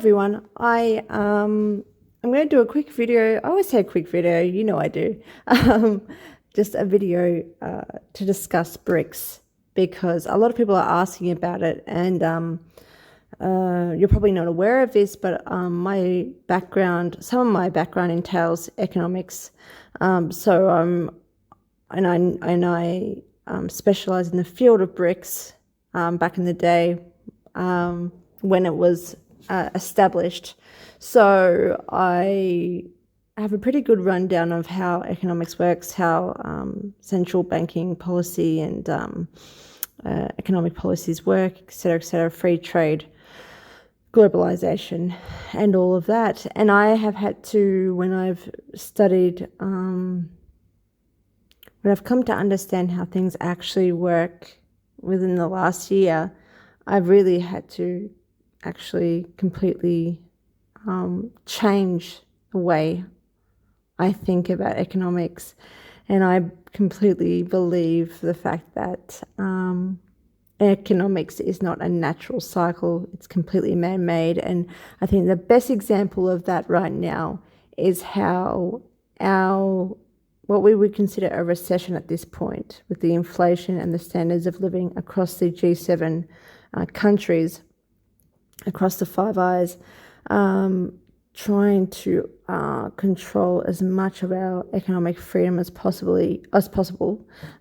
everyone. I'm going to do a quick video. I always say a quick video, you know I do. Just a video to discuss BRICS because a lot of people are asking about it, and you're probably not aware of this, but some of my background entails economics. I specialize in the field of BRICS back in the day when it was established. So I have a pretty good rundown of how economics works, how central banking policy and economic policies work, et cetera, free trade, globalisation, and all of that. And I have had to, when I've studied, when I've come to understand how things actually work within the last year, I've really had to actually completely change the way I think about economics. And I completely believe the fact that economics is not a natural cycle. It's completely man-made. And I think the best example of that right now is how what we would consider a recession at this point, with the inflation and the standards of living across the G7 countries, across the Five Eyes, trying to control as much of our economic freedom as possible.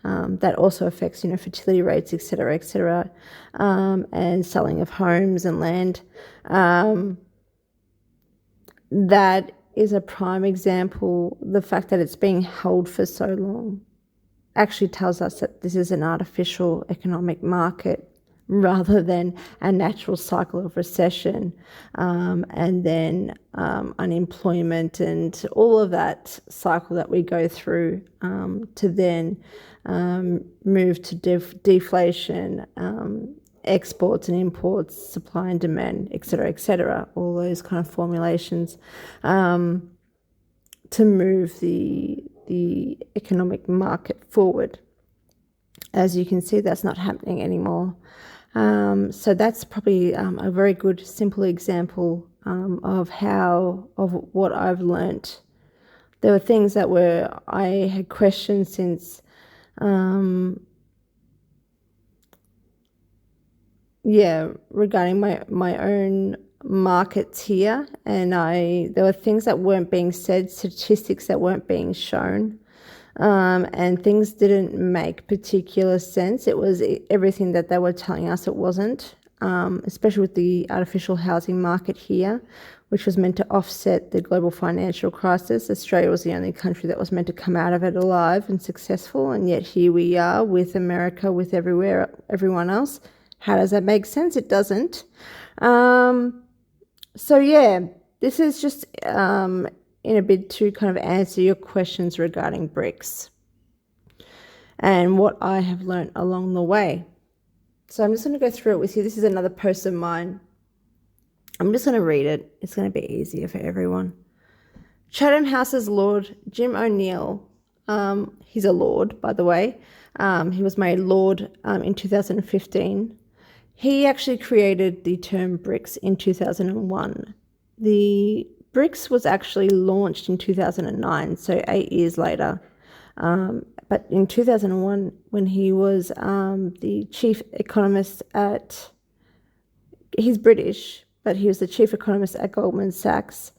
That also affects, fertility rates, et cetera, and selling of homes and land. That is a prime example. The fact that it's being held for so long actually tells us that this is an artificial economic market rather than a natural cycle of recession, and then unemployment and all of that cycle that we go through to then move to deflation, exports and imports, supply and demand, et cetera, all those kind of formulations to move the economic market forward. As you can see, that's not happening anymore. So that's probably a very good, simple example of what I've learnt. There were things that I had questioned since, regarding my own markets here, and there were things that weren't being said, statistics that weren't being shown. And things didn't make particular sense. It was everything that they were telling us it wasn't, especially with the artificial housing market here, which was meant to offset the global financial crisis. Australia was the only country that was meant to come out of it alive and successful, and yet here we are with America, with everyone else. How does that make sense? It doesn't. This is just in a bid to kind of answer your questions regarding BRICS and what I have learnt along the way. So I'm just going to go through it with you. This is another post of mine. I'm just going to read it. It's going to be easier for everyone. Chatham House's Lord Jim O'Neill, he's a Lord, by the way. He was made Lord in 2015. He actually created the term BRICS in 2001. The BRICS was actually launched in 2009, so 8 years later. But in 2001, when he was the chief economist he's British, but he was the chief economist at Goldman Sachs,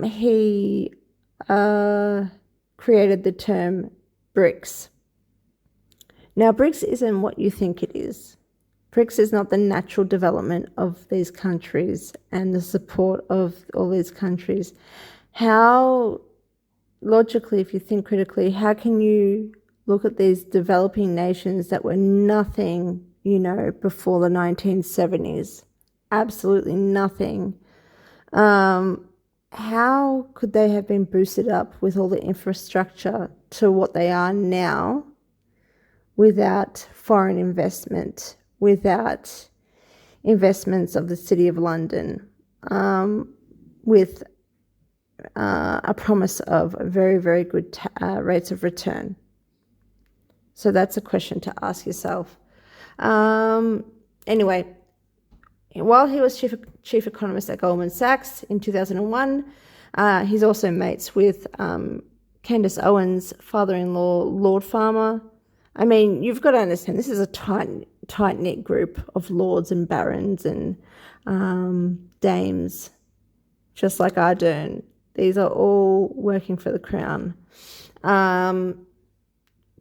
he created the term BRICS. Now, BRICS isn't what you think it is. BRICS is not the natural development of these countries and the support of all these countries. How, logically, if you think critically, how can you look at these developing nations that were nothing, before the 1970s? Absolutely nothing. How could they have been boosted up with all the infrastructure to what they are now without foreign investment? Without investments of the City of London, with a promise of very, very good rates of return? So that's a question to ask yourself. Anyway, while he was chief economist at Goldman Sachs in 2001, he's also mates with Candace Owens' father-in-law, Lord Farmer. I mean, you've got to understand, this is a tight-knit group of lords and barons and dames, just like Ardern. These are all working for the crown.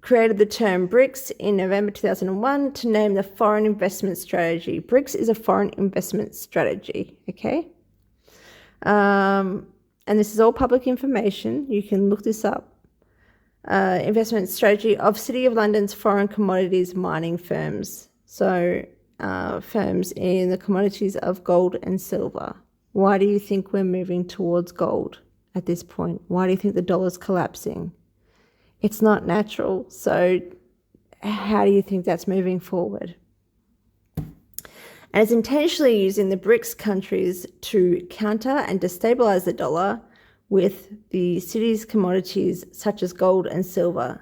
Created the term BRICS in November 2001 to name the foreign investment strategy. BRICS is a foreign investment strategy, okay? And this is all public information. You can look this up. Investment strategy of City of London's foreign commodities mining firms. So firms in the commodities of gold and silver. Why do you think we're moving towards gold at this point? Why do you think the dollar's collapsing? It's not natural. So how do you think that's moving forward? And it's intentionally using the BRICS countries to counter and destabilize the dollar with the city's commodities such as gold and silver.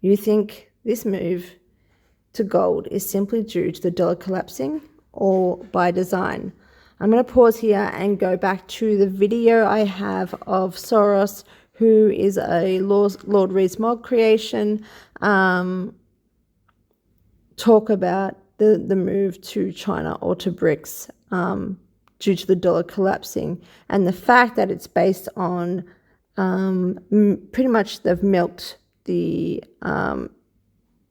You think this move to gold is simply due to the dollar collapsing or by design? I'm going to pause here and go back to the video I have of Soros, who is a Lord Rees-Mogg creation, talk about the move to China or to BRICS due to the dollar collapsing, and the fact that it's based on pretty much they've milked the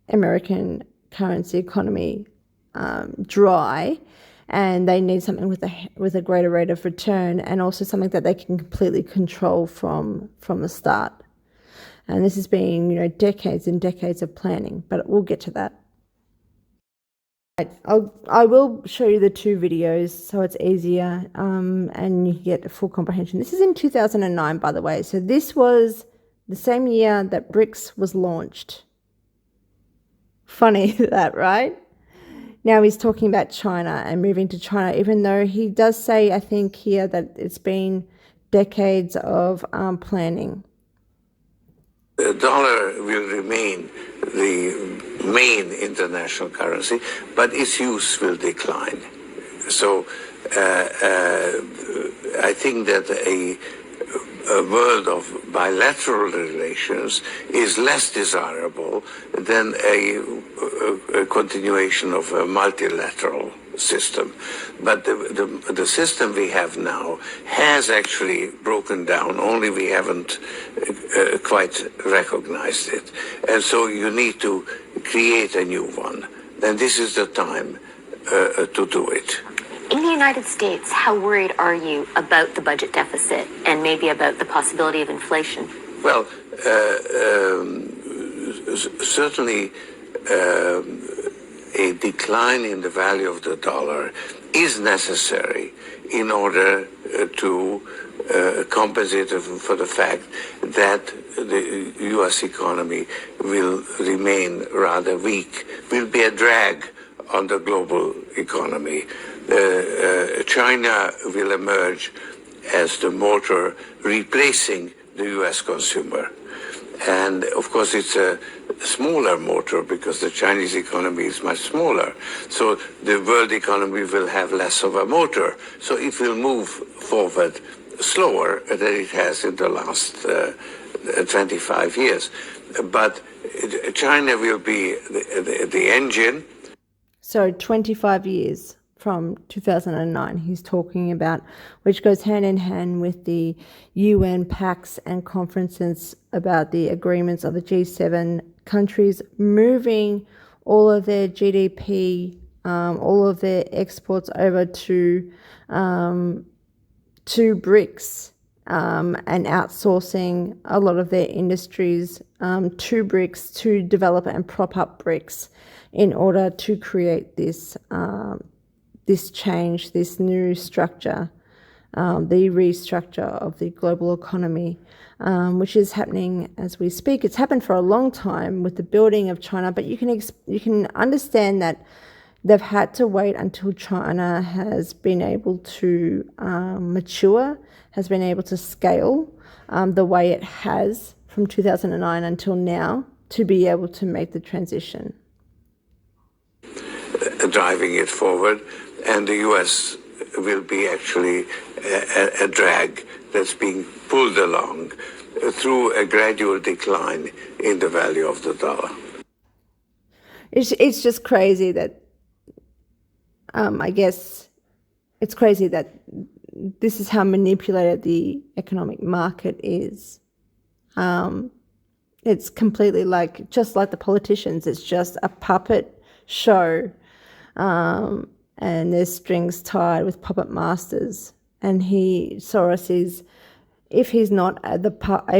American currency economy dry, and they need something with a greater rate of return, and also something that they can completely control from the start. And this has been, decades and decades of planning, but we'll get to that. I will show you the two videos so it's easier and you get a full comprehension. This is in 2009, by the way. So this was the same year that BRICS was launched. Funny that, right? Now he's talking about China and moving to China, even though he does say, I think here, that it's been decades of planning. The dollar will remain the main international currency, but its use will decline. So I think that a world of bilateral relations is less desirable than a continuation of a multilateral system. But the system we have now has actually broken down, only we haven't quite recognized it. And so you need to create a new one. And this is the time to do it. In the United States, how worried are you about the budget deficit and maybe about the possibility of inflation? Well, certainly a decline in the value of the dollar is necessary in order to compensate for the fact that the U.S. economy will remain rather weak, will be a drag on the global economy. China will emerge as the motor replacing the U.S. consumer. And of course, it's a smaller motor because the Chinese economy is much smaller. So the world economy will have less of a motor. So it will move forward slower than it has in the last 25 years. But China will be the engine. So 25 years from 2009 he's talking about, which goes hand in hand with the UN pacts and conferences about the agreements of the G7 countries moving all of their GDP, all of their exports over to BRICS, and outsourcing a lot of their industries to BRICS to develop and prop up BRICS in order to create this change, this new structure, the restructure of the global economy, which is happening as we speak. It's happened for a long time with the building of China, but you can understand that they've had to wait until China has been able to mature, has been able to scale the way it has from 2009 until now to be able to make the transition. Driving it forward, and the U.S. will be actually a drag that's being pulled along through a gradual decline in the value of the dollar. It's just crazy that, I guess, it's crazy that this is how manipulated the economic market is. It's completely just like the politicians. It's just a puppet show, and there's strings tied with puppet masters. And Soros is, if he's not a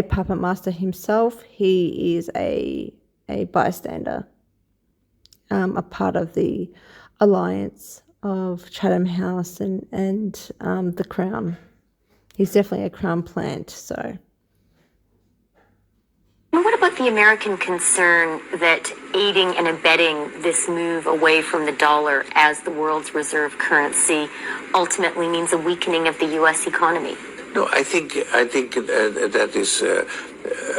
puppet master himself, he is a bystander, a part of the alliance of Chatham House and the Crown. He's definitely a Crown plant, so. And what about the American concern that aiding and abetting this move away from the dollar as the world's reserve currency ultimately means a weakening of the U.S. economy? No, I think that is.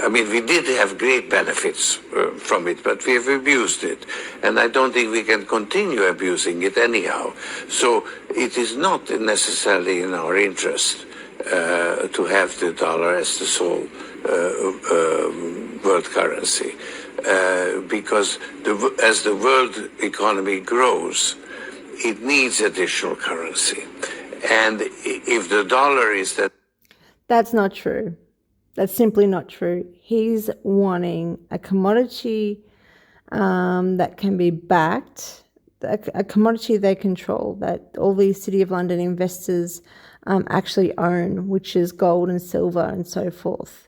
I mean, we did have great benefits from it, but we have abused it, and I don't think we can continue abusing it anyhow. So it is not necessarily in our interest to have the dollar as the sole world currency, because as the world economy grows, it needs additional currency, and if the dollar is that. That's not true. That's simply not true. He's wanting a commodity that can be backed, a commodity they control, that all these City of London investors actually own, which is gold and silver and so forth.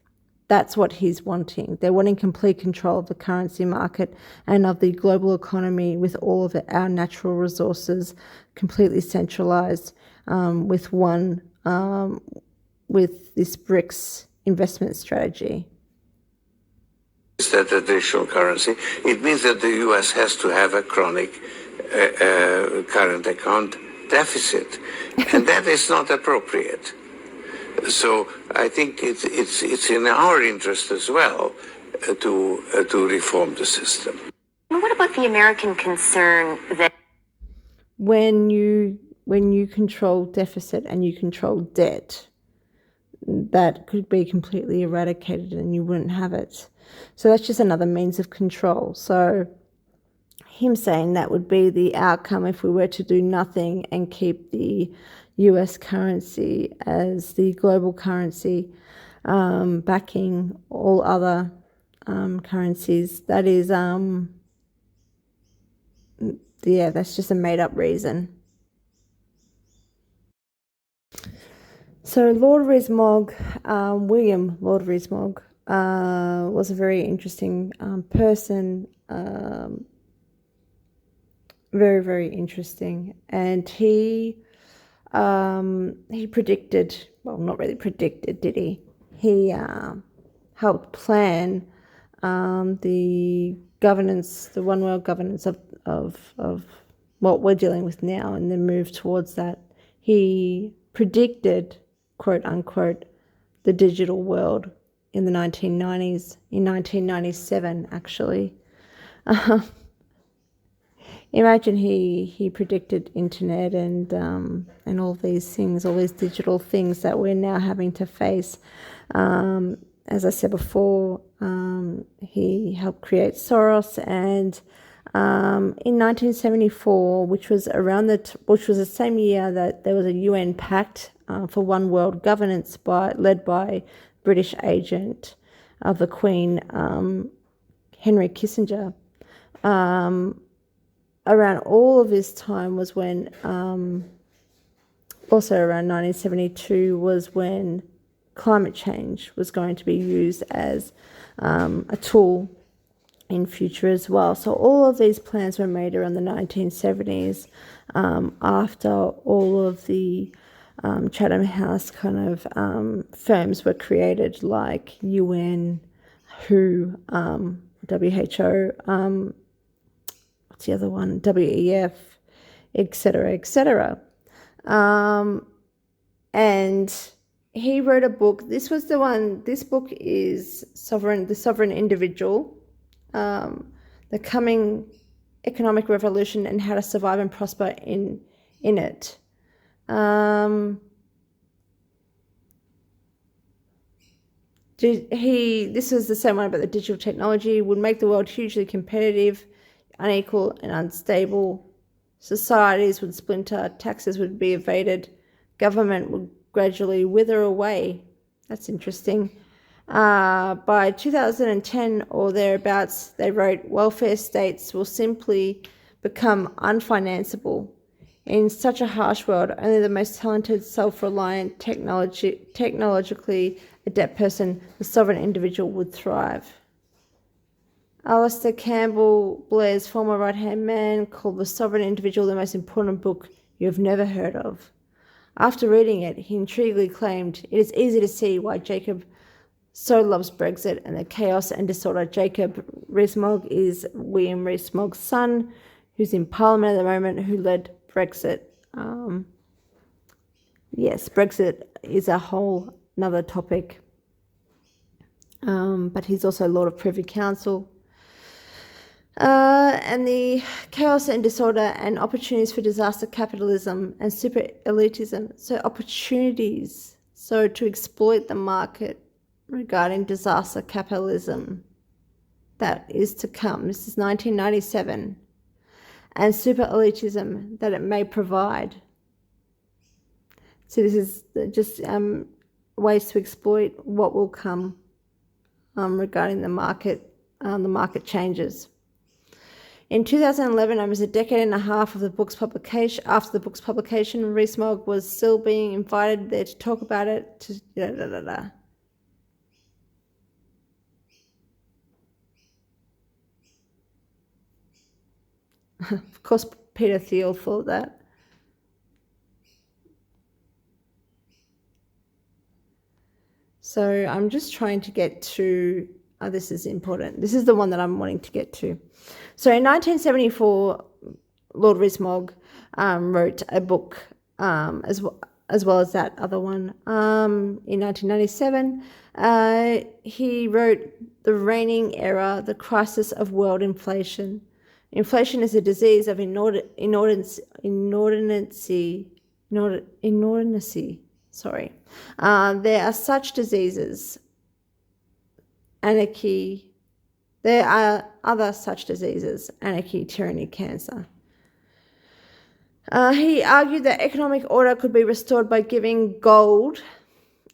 That's what he's wanting. They're wanting complete control of the currency market and of the global economy, with all of our natural resources completely centralized, with this BRICS investment strategy. Is that additional currency? It means that the U.S. has to have a chronic current account deficit, and that is not appropriate. So I think it's in our interest as well to reform the system. And what about the American concern that when you control deficit and you control debt, that could be completely eradicated and you wouldn't have it. So that's just another means of control. So him saying that would be the outcome if we were to do nothing and keep the US currency as the global currency, backing all other currencies. That is, that's just a made-up reason. So Lord Rees-Mogg, William Lord Rees-Mogg, was a very interesting person, very, very interesting. And he predicted, well, not really predicted, did he? He helped plan the governance, the one world governance of what we're dealing with now, and then move towards that. He predicted, quote unquote, the digital world in the 1990s, in 1997 actually. Imagine he predicted internet and all these things, all these digital things that we're now having to face. As I said before, he helped create Soros, and in 1974, which was the same year that there was a UN pact for one world governance led by British agent of the Queen, Henry Kissinger. Around all of this time was when, also around 1972, was when climate change was going to be used as a tool in future as well. So all of these plans were made around the 1970s, after all of the Chatham House kind of firms were created, like UN, WHO, WHO, what's the other one, WEF, etc., etc. And he wrote a book. This book is The Sovereign Individual, The Coming Economic Revolution and How to Survive and Prosper in in it. This was the same one about the digital technology, would make the world hugely competitive, unequal and unstable. Societies would splinter, taxes would be evaded, government would gradually wither away. That's interesting. By 2010 or thereabouts, they wrote, welfare states will simply become unfinanceable. In such a harsh world, only the most talented, self-reliant, technologically adept person, the sovereign individual, would thrive. Alistair Campbell, Blair's former right-hand man, called The Sovereign Individual the most important book you have never heard of. After reading it, he intriguingly claimed, it is easy to see why Jacob so loves Brexit and the chaos and disorder. Jacob Rees-Mogg is William Rees-Mogg's son, who's in Parliament at the moment, who led Brexit. Yes, Brexit is a whole another topic. But he's also Lord of Privy Council. And the chaos and disorder and opportunities for disaster capitalism and super elitism. So opportunities, so to exploit the market regarding disaster capitalism that is to come. This is 1997. And super elitism that it may provide. So this is just ways to exploit what will come regarding the market changes. In 2011, almost a decade and a half after the book's publication, Rees-Mogg was still being invited there to talk about it. Of course, Peter Thiel thought that. So I'm just trying to get to, this is important. This is the one that I'm wanting to get to. So in 1974, Lord Rees-Mogg wrote a book as well as that other one. In 1997, he wrote The Reigning Error, The Crisis of World Inflation. Inflation is a disease of inordinacy. There are such diseases, anarchy. There are other such diseases, anarchy, tyranny, cancer. He argued that economic order could be restored by giving gold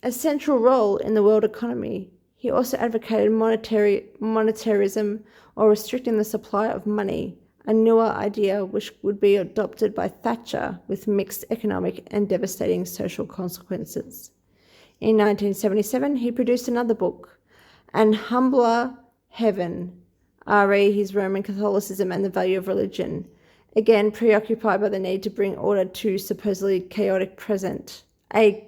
a central role in the world economy. He also advocated monetarism, or restricting the supply of money, a newer idea which would be adopted by Thatcher with mixed economic and devastating social consequences. In 1977, he produced another book, An Humbler Heaven, re his Roman Catholicism and the Value of Religion, again preoccupied by the need to bring order to a supposedly chaotic present, a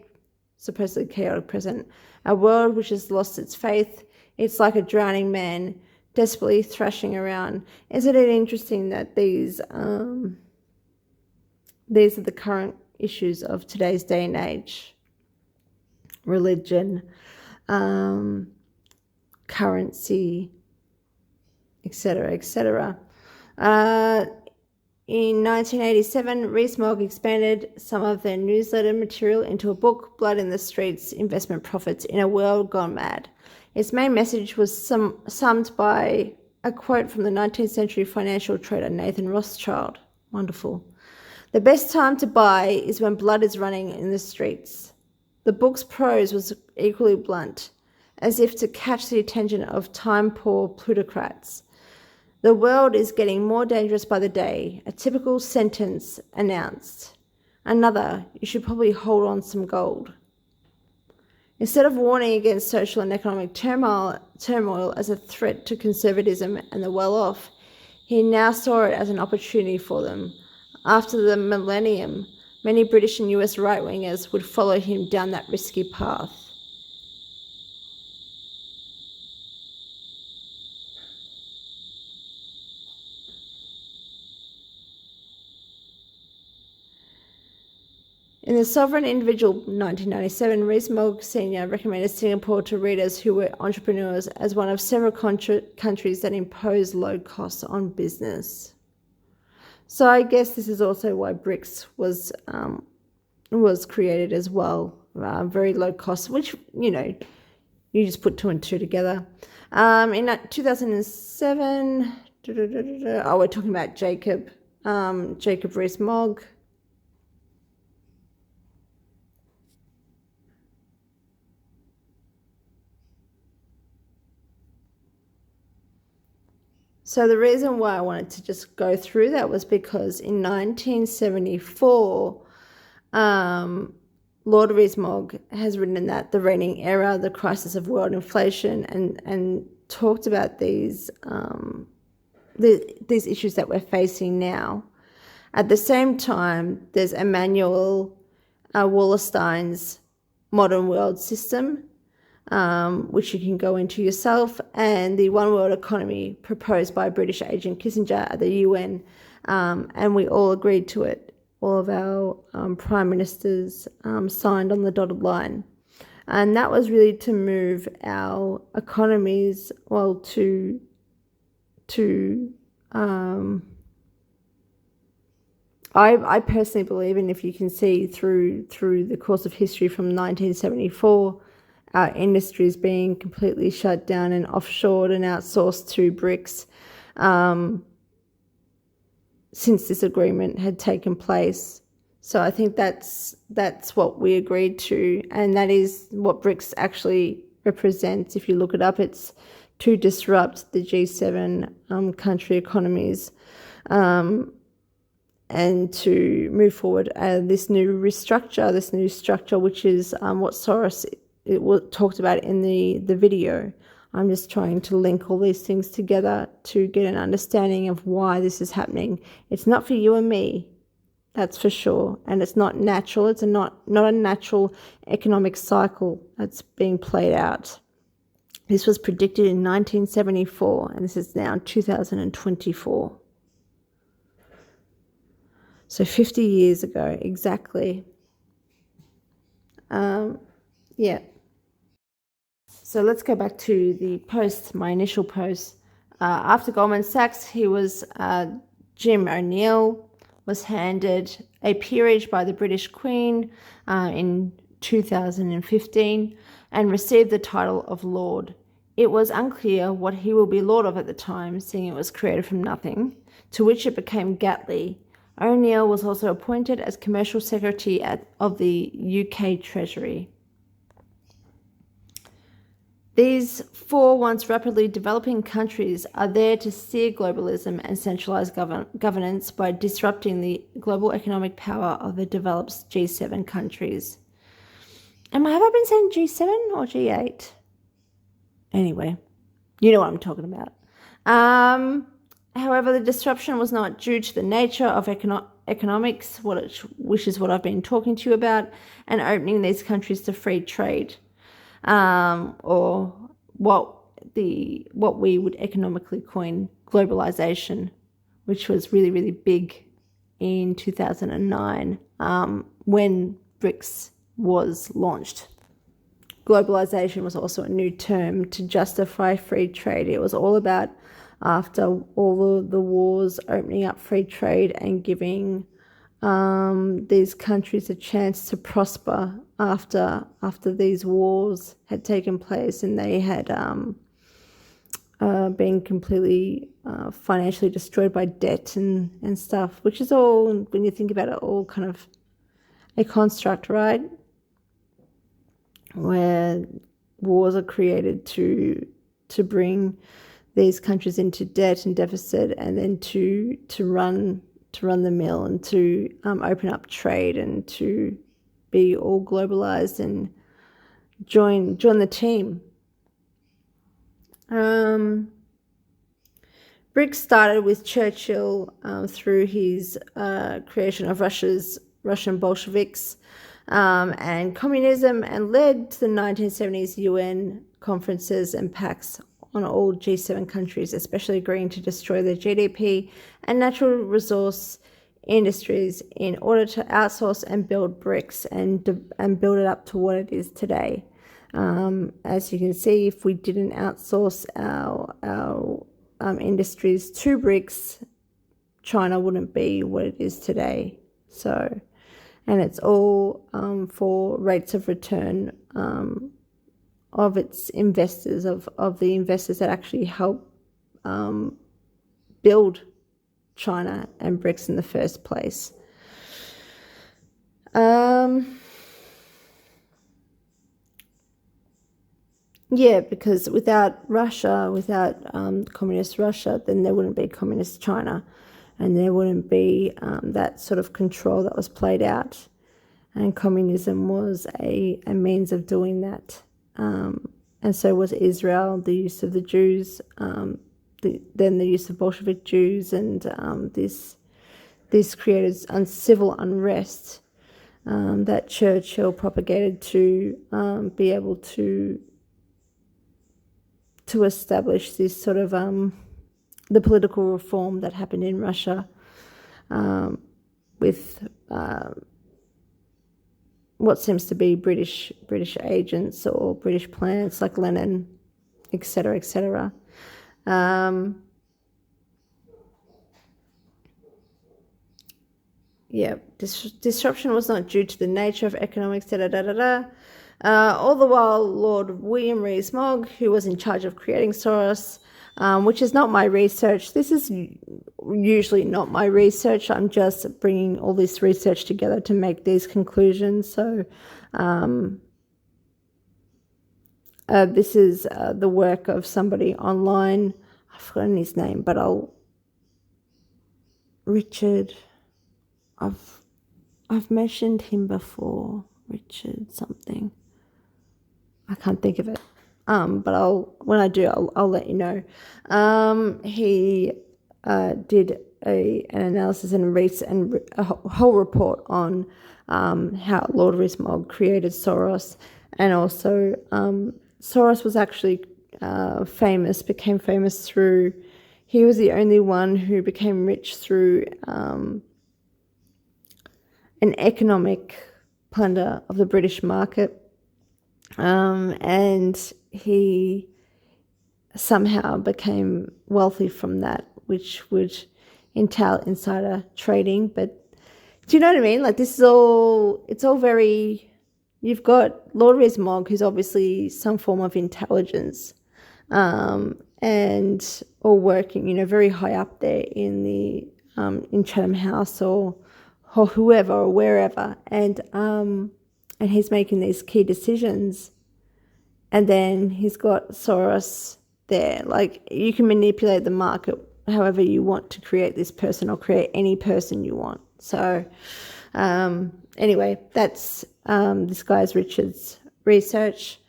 world which has lost its faith. It's like a drowning man desperately thrashing around. Isn't it interesting that these are the current issues of today's day and age? Religion, currency, etc., etc. In 1987, Rees-Mogg expanded some of their newsletter material into a book, Blood in the Streets, Investment Profits in a World Gone Mad. Its main message was summed by a quote from the 19th century financial trader Nathan Rothschild. Wonderful. The best time to buy is when blood is running in the streets. The book's prose was equally blunt, as if to catch the attention of time-poor plutocrats. The world is getting more dangerous by the day. A typical sentence announced. Another, you should probably hold on some gold. Instead of warning against social and economic turmoil as a threat to conservatism and the well-off, he now saw it as an opportunity for them. After the millennium, many British and US right-wingers would follow him down that risky path. In The Sovereign Individual, 1997, Rees-Mogg Sr. recommended Singapore to readers who were entrepreneurs as one of several countries that impose low costs on business. So I guess this is also why BRICS was created as well. Very low cost, which, you just put two and two together. In 2007, we're talking about Jacob Rees-Mogg. So the reason why I wanted to just go through that was because in 1974, Laura Rees-Mogg has written that the reigning era, the crisis of world inflation, and talked about these issues that we're facing now. At the same time, there's Emmanuel Wallerstein's modern world system, which you can go into yourself, and the one world economy proposed by British agent Kissinger at the UN, and we all agreed to it. All of our prime ministers signed on the dotted line. And that was really to move our economies, I personally believe, and if you can see through the course of history from 1974, our industries being completely shut down and offshored and outsourced to BRICS, since this agreement had taken place. So I think that's what we agreed to, and that is what BRICS actually represents. If you look it up, it's to disrupt the G7 country economies, and to move forward this new structure, which is what Soros talked about in the video. I'm just trying to link all these things together to get an understanding of why this is happening. It's not for you and me, that's for sure. And it's not natural. It's not a natural economic cycle that's being played out. This was predicted in 1974, and this is now 2024. So 50 years ago, exactly. Yeah. So let's go back to the post, my initial post. After Goldman Sachs, Jim O'Neill was handed a peerage by the British Queen in 2015 and received the title of Lord. It was unclear what he will be Lord of at the time, seeing it was created from nothing, to which it became Gatley. O'Neill was also appointed as Commercial Secretary of the UK Treasury. These four once rapidly developing countries are there to steer globalism and centralised governance by disrupting the global economic power of the developed G7 countries. Have I been saying G7 or G8? Anyway, you know what I'm talking about. However, the disruption was not due to the nature of economics, which is what I've been talking to you about, and opening these countries to free trade. Or what we would economically coin globalization, which was really, really big in 2009 when BRICS was launched. Globalization was also a new term to justify free trade. It was all about, after all the wars, opening up free trade and giving these countries a chance to prosper after these wars had taken place, and they had been completely financially destroyed by debt and stuff, which is all, when you think about it, all kind of a construct, right? Where wars are created to bring these countries into debt and deficit, and then to run the mill, and to open up trade, and to be all globalized and join the team. BRICS started with Churchill through his creation of Russian Bolsheviks and communism, and led to the 1970s UN conferences and pacts on all G7 countries, especially agreeing to destroy their GDP and natural resource industries in order to outsource and build BRICS and build it up to what it is today. As you can see, if we didn't outsource our industries to BRICS, China wouldn't be what it is today. So, and it's all for rates of return of its investors, of the investors that actually help build China and BRICS in the first place. Yeah, because without Russia, without communist Russia, then there wouldn't be communist China, and there wouldn't be that sort of control that was played out. And communism was a means of doing that. And so was Israel, the use of the Jews, then the use of Bolshevik Jews, and this created civil unrest that Churchill propagated to be able to establish this sort of the political reform that happened in Russia with what seems to be British agents or British plants like Lenin, etc., etc. Yeah, disruption was not due to the nature of economics, all the while, Lord William Rees-Mogg, who was in charge of creating Soros, which is not my research. This is usually not my research. I'm just bringing all this research together to make these conclusions. So this is the work of somebody online. I've forgotten his name, but Richard. I've mentioned him before. Richard something. I can't think of it. But when I do, I'll let you know. He did an analysis and a whole report on how Lord Rees-Mogg created Soros, and also Soros was actually became famous through. He was the only one who became rich through an economic plunder of the British market. And he somehow became wealthy from that, which would entail insider trading. But do you know what I mean? Like, it's all very, you've got Lord Rees-Mogg, who's obviously some form of intelligence, and or working, very high up there in the in Chatham House or whoever or wherever, and he's making these key decisions. And then he's got Soros there. Like, you can manipulate the market however you want to create this person, or create any person you want. So anyway, that's this guy's Richard's research.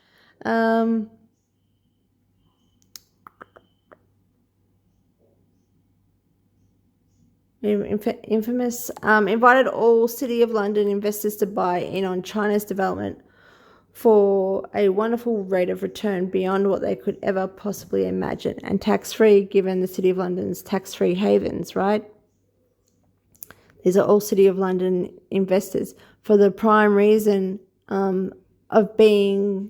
Infamous, invited all City of London investors to buy in on China's development for a wonderful rate of return beyond what they could ever possibly imagine, and tax-free, given the City of London's tax-free havens, right? These are all City of London investors for the prime reason of making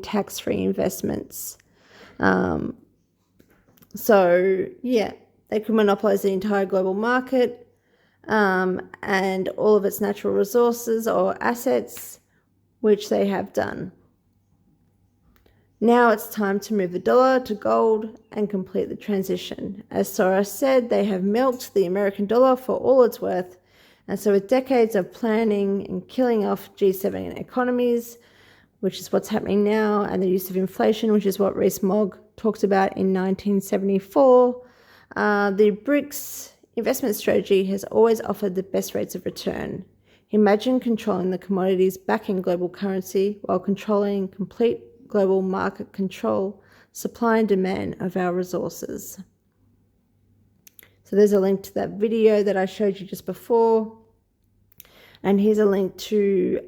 tax-free investments. So yeah, they could monopolize the entire global market and all of its natural resources or assets, which they have done. Now it's time to move the dollar to gold and complete the transition. As Soros said, they have milked the American dollar for all it's worth. And so with decades of planning and killing off G7 economies, which is what's happening now, and the use of inflation, which is what Rees-Mogg talked about in 1974, the BRICS investment strategy has always offered the best rates of return. Imagine controlling the commodities backing global currency while controlling complete global market control, supply and demand of our resources. So there's a link to that video that I showed you just before. And here's a link to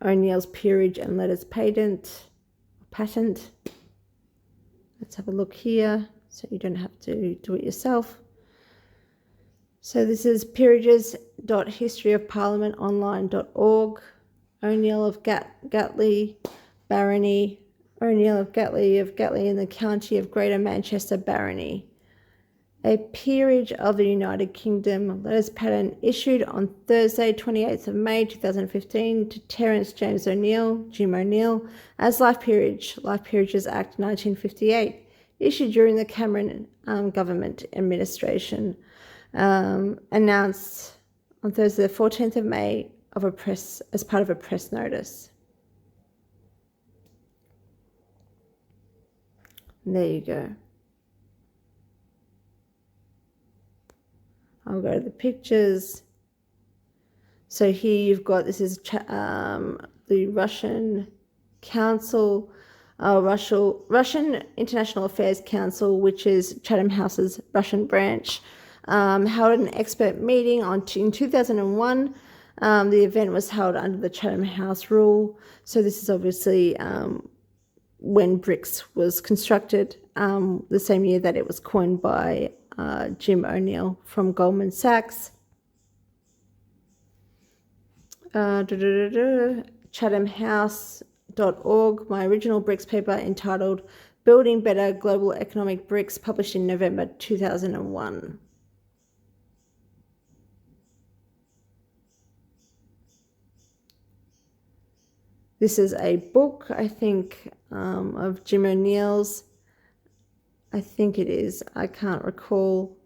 O'Neill's peerage and letters patent. Let's have a look here so you don't have to do it yourself. So this is peerages.historyofparliamentonline.org. O'Neill of Gatley, Barony, O'Neill of Gatley in the county of Greater Manchester Barony. A Peerage of the United Kingdom letters pattern issued on Thursday, 28th of May 2015 to Terence James O'Neill, Jim O'Neill, as Life Peerages Act 1958, issued during the Cameron government administration, announced on Thursday, the 14th of May as part of a press notice. And there you go. I'll go to the pictures. So here you've got, this is the Russian Council, Russian International Affairs Council, which is Chatham House's Russian branch, held an expert meeting in 2001. The event was held under the Chatham House rule. So this is obviously when BRICS was constructed, the same year that it was coined by Jim O'Neill from Goldman Sachs. ChathamHouse.org, my original BRICS paper entitled Building Better Global Economic BRICS, published in November 2001. This is a book, I think, of Jim O'Neill's. I think it is. I can't recall.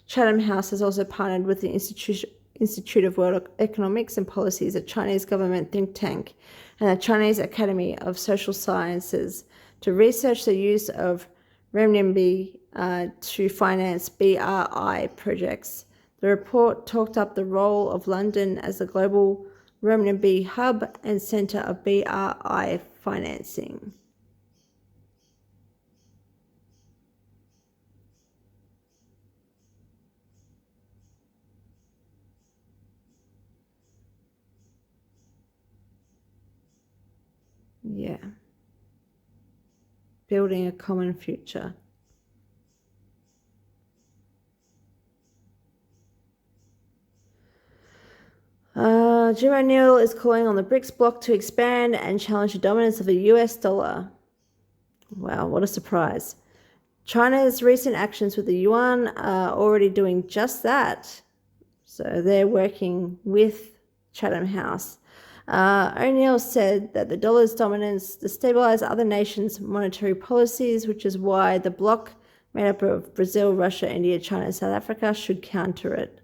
Chatham House has also partnered with the Institute of World Economics and Policies, a Chinese government think tank, and the Chinese Academy of Social Sciences to research the use of renminbi to finance BRI projects. The report talked up the role of London as the global renminbi hub and centre of BRI financing. Yeah. Building a common future. Jim O'Neill is calling on the BRICS bloc to expand and challenge the dominance of the US dollar. Wow, what a surprise. China's recent actions with the yuan are already doing just that. So they're working with Chatham House. O'Neill said that the dollar's dominance destabilized other nations' monetary policies, which is why the bloc made up of Brazil, Russia, India, China, and South Africa should counter it.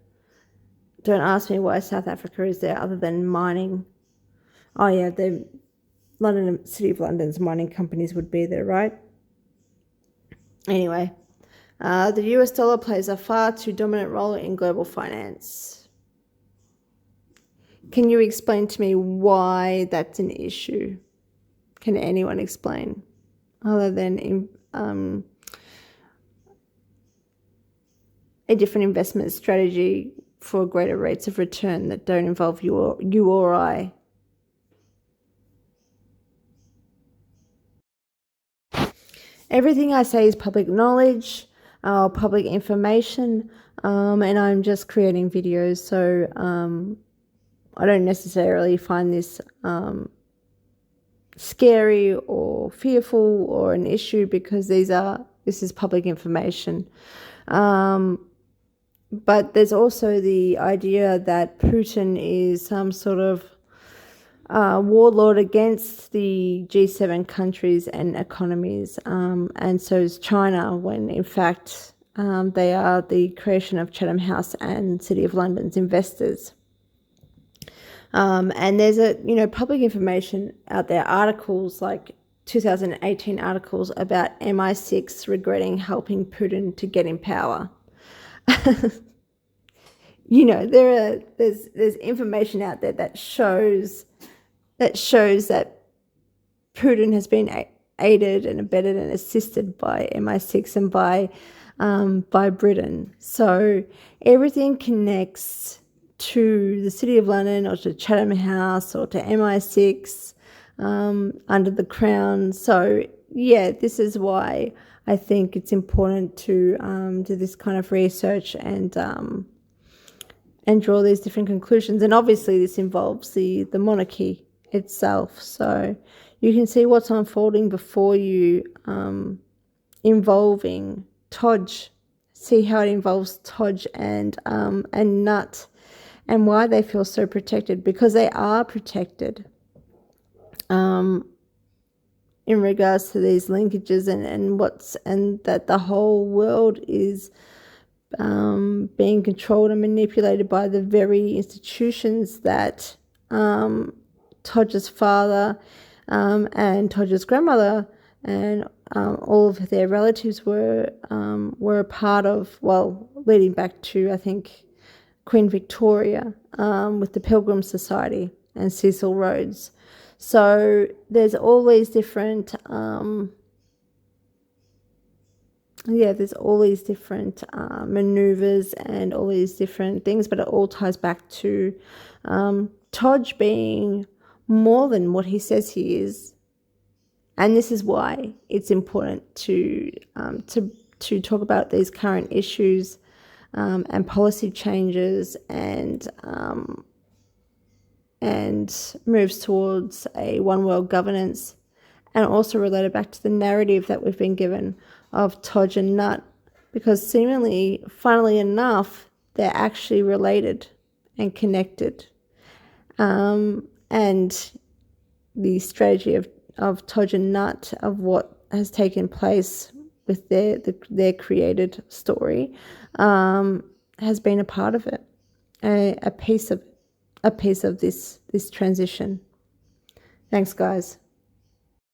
Don't ask me why South Africa is there other than mining. Oh yeah, the City of London's mining companies would be there, right? Anyway, the US dollar plays a far too dominant role in global finance. Can you explain to me why that's an issue? Can anyone explain? Other than a different investment strategy for greater rates of return that don't involve you or I. Everything I say is public knowledge, public information, and I'm just creating videos, so I don't necessarily find this scary or fearful or an issue because this is public information. But there's also the idea that Putin is some sort of warlord against the G7 countries and economies, and so is China, when in fact they are the creation of Chatham House and City of London's investors. And there's public information out there, articles like 2018 articles about MI6 regretting helping Putin to get in power. There's information out there that shows that Putin has been aided and abetted and assisted by MI6 and by Britain. So everything connects to the City of London or to Chatham House or to MI6 under the Crown. So yeah, this is why I think it's important to do this kind of research and draw these different conclusions. And obviously this involves the monarchy itself. So you can see what's unfolding before you, involving Todge. See how it involves Todge and Nut, and why they feel so protected, because they are protected in regards to these linkages, and that the whole world is being controlled and manipulated by the very institutions that Todge's father and Todge's grandmother and all of their relatives were a part of, well, leading back to, I think, Queen Victoria with the Pilgrim Society and Cecil Rhodes. So there's all these different maneuvers and all these different things, but it all ties back to Todge being more than what he says he is. And this is why it's important to talk about these current issues and policy changes and moves towards a one world governance, and also related back to the narrative that we've been given of Todge and Nut, because seemingly, funnily enough, they're actually related and connected. And the strategy of Todge and Nut, of what has taken place with their created story, has been a part of it, a piece of this transition. Thanks, guys.